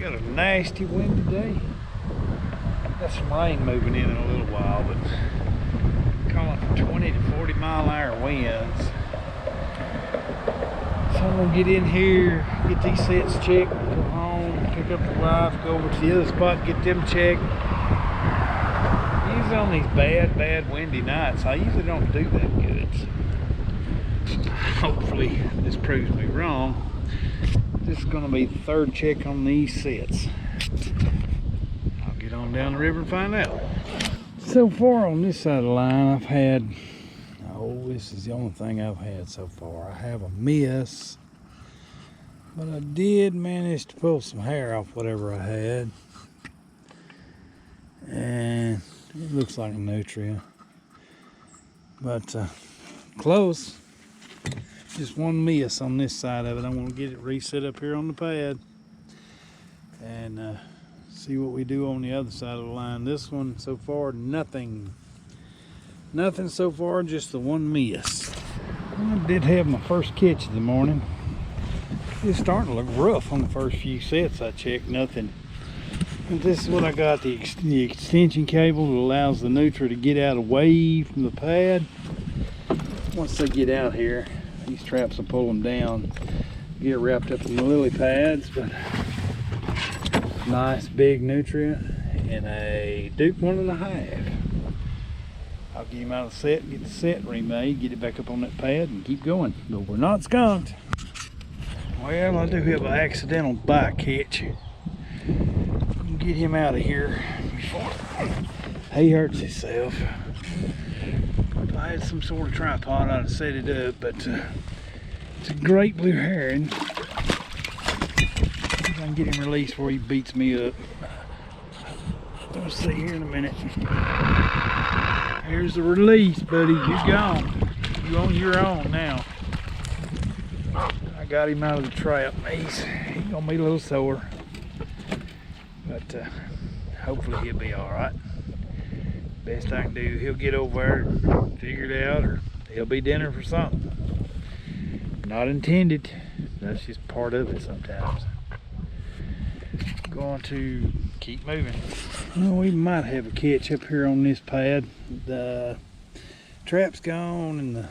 Got a nasty wind today. Got some rain moving in a little while, but calling for 20 to 40 mile an hour winds. So I'm gonna get in here, get these sets checked, go home, pick up the wife, go over to the other spot, get them checked. Usually on these bad windy nights, I usually don't do that good. So hopefully this proves me wrong. This is going to be the third check on these sets. I'll get on down the river and find out. So far on this side of the line, I've had, this is the only thing I've had so far. I have a miss, but I did manage to pull some hair off whatever I had. And it looks like a nutria, but close. Just one miss on this side of it. I'm going to get it reset up here on the pad and see what we do on the other side of the line. This one so far, nothing so far, just the one miss. I did have my first catch of the morning. It's starting to look rough on the first few sets I checked. Nothing. And this is what I got, the extension cable that allows the nutria to get out away from the pad. Once they get out here, these traps will pull them down, get wrapped up in the lily pads. But nice big nutria and a Duke 1.5. I'll get him out of the set, get the set remade, get it back up on that pad and keep going. But we're not skunked. Well, I do have an accidental bite catch. Get him out of here before he hurts himself. If I had some sort of tripod, I'd have set it up, but it's a great blue heron. See if I can get him released before he beats me up. We'll see here in a minute. Here's the release, buddy. You're gone. You on your own now. I got him out of the trap. He's gonna be a little sore, but hopefully he'll be all right. Best I can do, he'll get over there and figure it out, or he'll be dinner for something. Not intended. That's just part of it sometimes. Going to keep moving. Well, we might have a catch up here on this pad. The trap's gone and the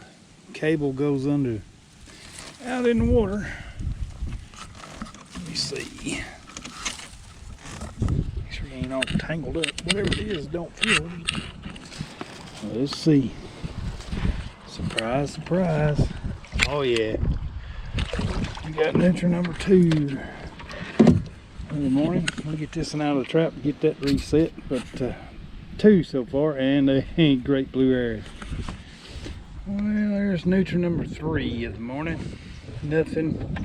cable goes under out in the water. Let me see. Make sure he ain't all tangled up. Whatever it is, don't feel it. Well, let's see. Surprise, surprise. Oh yeah. We got nutria number 2. In the morning, we'll get this one out of the trap and get that reset. But 2 so far, and a great blue heron. Well, there's nutria number 3 of the morning. Nothing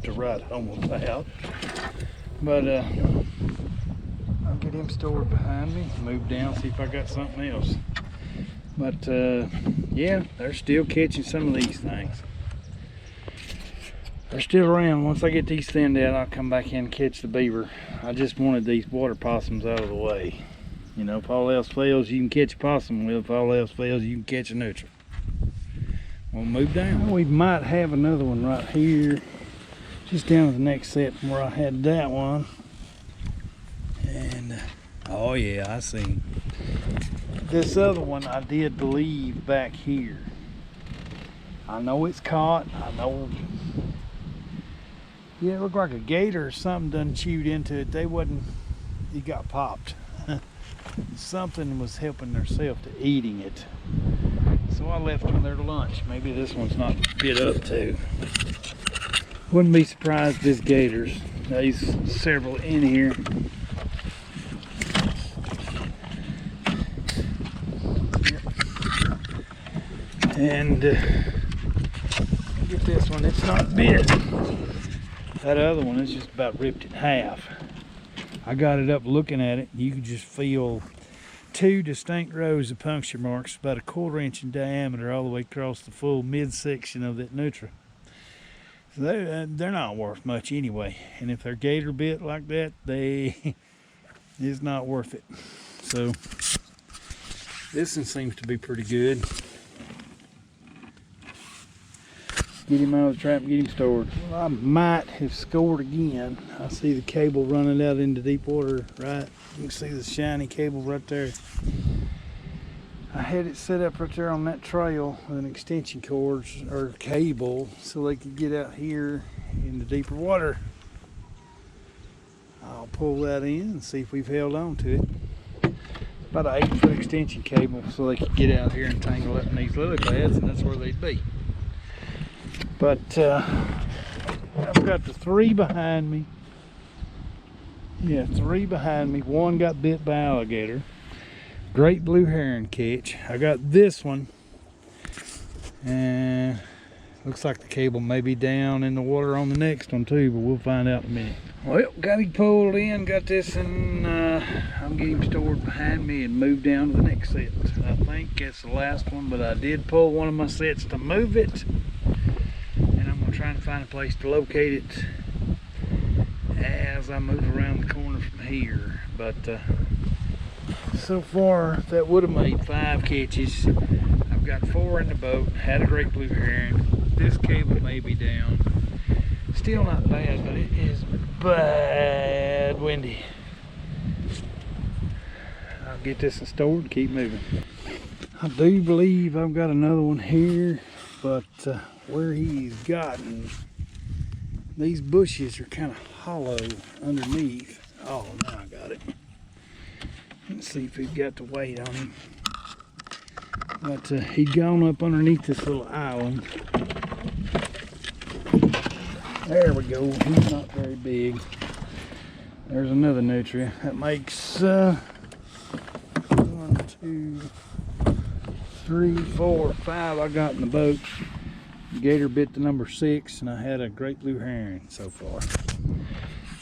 to write home about. But I'll get him stored behind me, move down, see if I got something else. But yeah, they're still catching some of these things. They're still around. Once I get these thinned out, I'll come back in and catch the beaver. I just wanted these water possums out of the way. You know, if all else fails, you can catch a possum with. If all else fails, you can catch a nutria. We'll move down. Well, we might have another one right here, just down to the next set from where I had that one. And oh yeah, I see him. This other one I did believe back here. I know it's caught. I know. Yeah, it looked like a gator or something done chewed into it. It got popped. Something was helping themselves to eating it. So I left them there to lunch. Maybe this one's not bit up to. Wouldn't be surprised if this gator's. There's several in here. And get this one, it's not bit. That other one is just about ripped in half. I got it up looking at it. You could just feel 2 distinct rows of puncture marks about 1/4 inch in diameter all the way across the full midsection of that nutria. So they're not worth much anyway. And if they're gator bit like that, it's not worth it. So this one seems to be pretty good. get him out of the trap and get him stored. Well, I might have scored again. I see the cable running out into deep water, right? You can see the shiny cable right there. I had it set up right there on that trail with an extension cord or cable so they could get out here in the deeper water. I'll pull that in and see if we've held on to it. About an 8-foot extension cable so they could get out here and tangle up in these lily pads, and that's where they'd be. But I've got the 3 behind me. Yeah, 3 behind me. One got bit by alligator. Great blue heron catch. I got this one, and looks like the cable may be down in the water on the next one too, but we'll find out in a minute. Well, got him pulled in, got this, and I'm getting him stored behind me and moved down to the next set. I think it's the last one, but I did pull one of my sets to move it, and I'm gonna try and find a place to locate it as I move around the corner from here. But so far, that would have made 5 catches. I've got 4 in the boat, had a great blue heron. This cable may be down. Still not bad, but it is bad windy. I'll get this stored and keep moving. I do believe I've got another one here, but where he's gotten, these bushes are kind of hollow underneath. Oh, now I got it. Let's see if we've got the weight on him. But he'd gone up underneath this little island. There we go. He's not very big. There's another nutria. That makes 1, 2, 3, 4, 5 I got in the boat. The gator bit the number 6, and I had a great blue heron so far.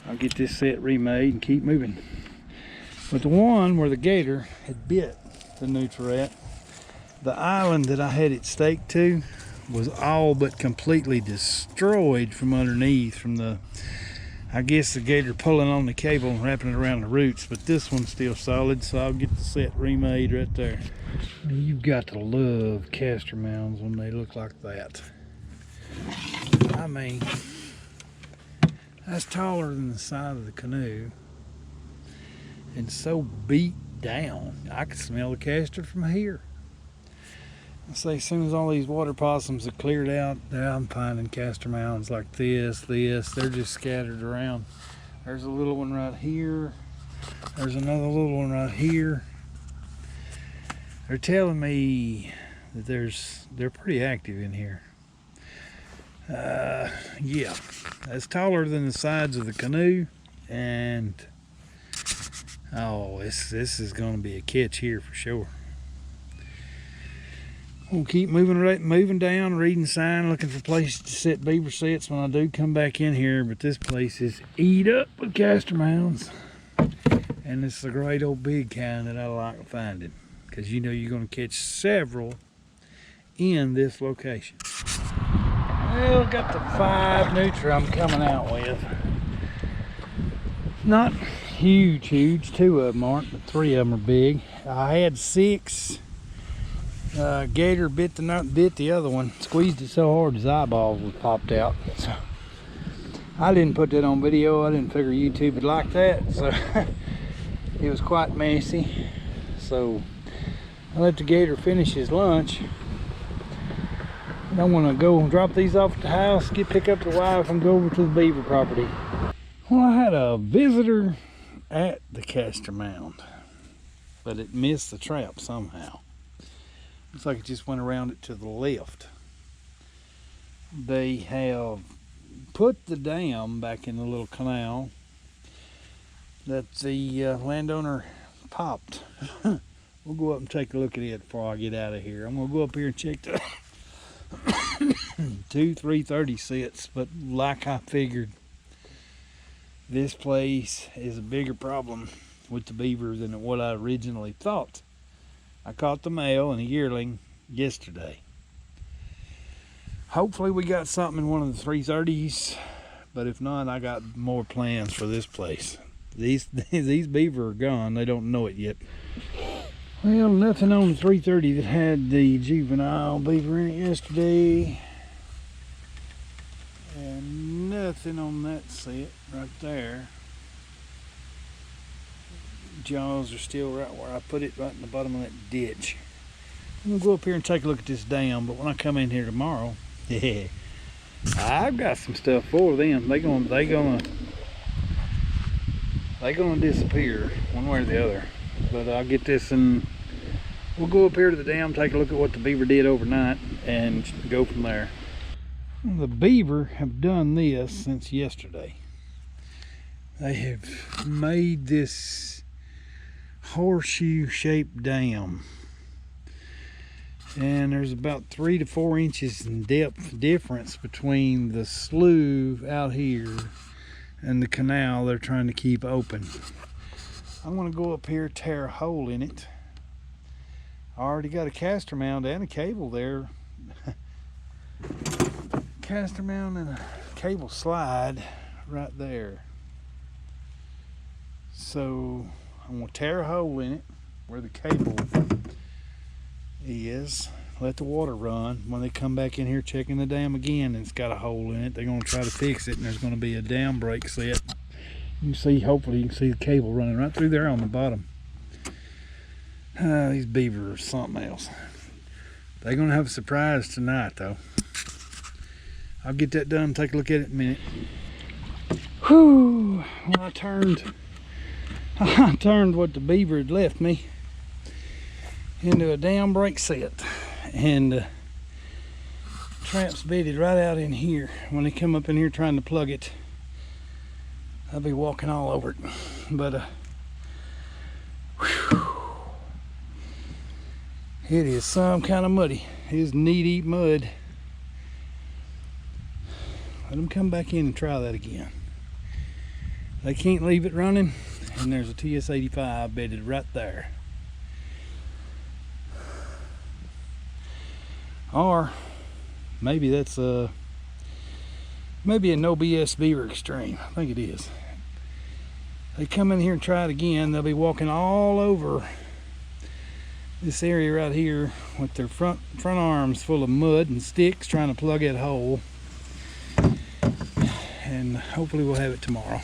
I'll get this set remade and keep moving. But the one where the gator had bit the nutria, the island that I had it staked to was all but completely destroyed from underneath from the, I guess, the gator pulling on the cable and wrapping it around the roots. But this one's still solid, so I'll get the set remade right there. You've got to love castor mounds when they look like that. I mean, that's taller than the side of the canoe and so beat down. I can smell the castor from here. I say, as soon as all these water possums have cleared out, I'm finding castor mounds like this. They're just scattered around. There's a little one right here. There's another little one right here. They're telling me that they're pretty active in here. Yeah, that's taller than the sides of the canoe, and oh, this is going to be a catch here for sure. We'll keep moving down, reading sign, looking for places to set beaver sets when I do come back in here. But this place is eat up with castor mounds, and it's a great old big kind that I like finding, because you know you're going to catch several in this location. Well, got the 5 nutria I'm coming out with. Not huge. 2 of them aren't, but 3 of them are big. I had 6. Gator bit the other one, squeezed it so hard his eyeballs was popped out. So I didn't put that on video. I didn't figure YouTube would like that, so it was quite messy. So I let the gator finish his lunch. I want to go and drop these off at the house, pick up the wife, and go over to the beaver property. Well, I had a visitor at the castor mound, but it missed the trap somehow. Looks like it just went around it to the left. They have put the dam back in the little canal that the landowner popped. We'll go up and take a look at it before I get out of here. I'm going to go up here and check the 2 330 sets, but like I figured, this place is a bigger problem with the beaver than what I originally thought. I caught the male and a yearling yesterday. Hopefully we got something in one of the 330s, but if not, I got more plans for this place. These beaver are gone. They don't know it yet. Well, nothing on the 330 that had the juvenile beaver in it yesterday. And nothing on that set right there. Jaws are still right where I put it, right in the bottom of that ditch. I'm gonna go up here and take a look at this dam, but when I come in here tomorrow, yeah, I've got some stuff for them. They gonna disappear one way or the other. But I'll get this and we'll go up here to the dam, take a look at what the beaver did overnight, and go from there. The beaver have done this since yesterday. They have made this horseshoe shaped dam, and there's about 3 to 4 inches in depth difference between the slough out here and the canal they're trying to keep open. I'm going to go up here, tear a hole in it. I already got a caster mount and a cable there. Caster mount and a cable slide right there. So I'm going to tear a hole in it where the cable is, let the water run. When they come back in here checking the dam again and it's got a hole in it, they're going to try to fix it, and there's going to be a dam break set. You can see, hopefully you can see the cable running right through there on the bottom. These beavers are something else. They're going to have a surprise tonight though. I'll get that done and take a look at it in a minute. Whew, well, I turned what the beaver had left me into a dam break set, and traps bedded right out in here. When they come up in here trying to plug it, I'll be walking all over it. But it is some kind of muddy. It is knee-deep mud. Let them come back in and try that again. They can't leave it running, and there's a TS-85 bedded right there. Or maybe that's maybe a no BS beaver extreme. I think it is. They come in here and try it again, they'll be walking all over this area right here with their front arms full of mud and sticks trying to plug that hole. And hopefully we'll have it tomorrow.